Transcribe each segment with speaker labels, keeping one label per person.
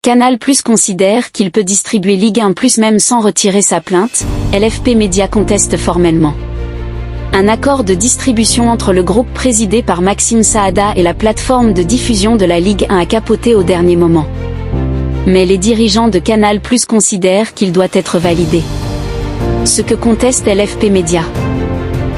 Speaker 1: Canal+ considère qu'il peut distribuer Ligue 1+ même sans retirer sa plainte, LFP Média conteste formellement. Un accord de distribution entre le groupe présidé par Maxime Saada et la plateforme de diffusion de la Ligue 1 a capoté au dernier moment. Mais les dirigeants de Canal+ considèrent qu'il doit être validé. Ce que conteste LFP Média.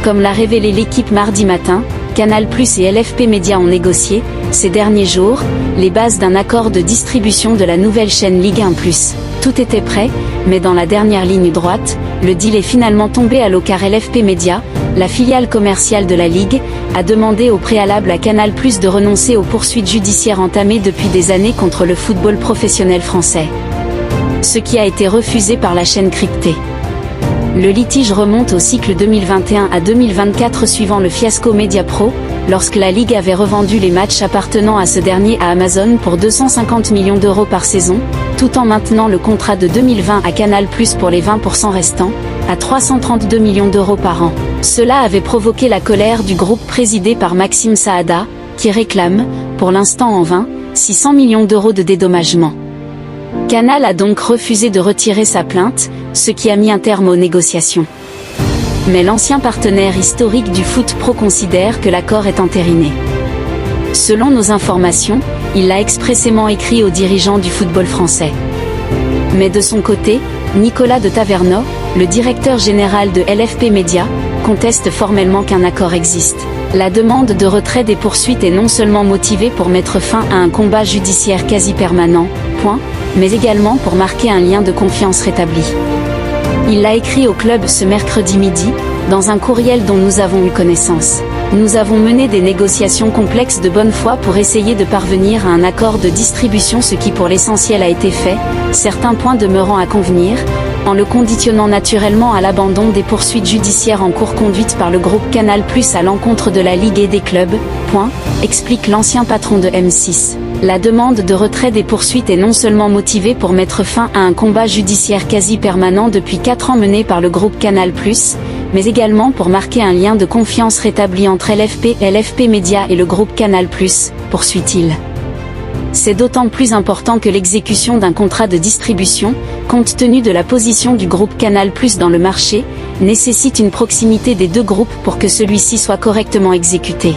Speaker 1: Comme l'a révélé l'équipe mardi matin, Canal+ et LFP Média ont négocié, ces derniers jours, les bases d'un accord de distribution de la nouvelle chaîne Ligue 1+. Tout était prêt, mais dans la dernière ligne droite, le deal est finalement tombé à l'eau car LFP Média, la filiale commerciale de la Ligue, a demandé au préalable à Canal+ de renoncer aux poursuites judiciaires entamées depuis des années contre le football professionnel français. Ce qui a été refusé par la chaîne cryptée. Le litige remonte au cycle 2021 à 2024 suivant le fiasco Mediapro, lorsque la Ligue avait revendu les matchs appartenant à ce dernier à Amazon pour 250 millions d'euros par saison, tout en maintenant le contrat de 2020 à Canal+ pour les 20% restants, à 332 millions d'euros par an. Cela avait provoqué la colère du groupe présidé par Maxime Saada, qui réclame, pour l'instant en vain, 600 millions d'euros de dédommagement. Canal a donc refusé de retirer sa plainte, ce qui a mis un terme aux négociations. Mais l'ancien partenaire historique du foot pro considère que l'accord est entériné. Selon nos informations, il l'a expressément écrit aux dirigeants du football français. Mais de son côté, Nicolas de Taverneau, le directeur général de LFP Média, conteste formellement qu'un accord existe. La demande de retrait des poursuites est non seulement motivée pour mettre fin à un combat judiciaire quasi permanent, mais également pour marquer un lien de confiance rétabli. Il l'a écrit au club ce mercredi midi, dans un courriel dont nous avons eu connaissance. Nous avons mené des négociations complexes de bonne foi pour essayer de parvenir à un accord de distribution, ce qui pour l'essentiel a été fait, certains points demeurant à convenir, en le conditionnant naturellement à l'abandon des poursuites judiciaires en cours conduites par le groupe Canal+ à l'encontre de la Ligue et des clubs, explique l'ancien patron de M6. La demande de retrait des poursuites est non seulement motivée pour mettre fin à un combat judiciaire quasi permanent depuis 4 ans mené par le groupe Canal+, mais également pour marquer un lien de confiance rétabli entre LFP Média et le groupe Canal+, poursuit-il. C'est d'autant plus important que l'exécution d'un contrat de distribution, compte tenu de la position du groupe Canal+ dans le marché, nécessite une proximité des deux groupes pour que celui-ci soit correctement exécuté.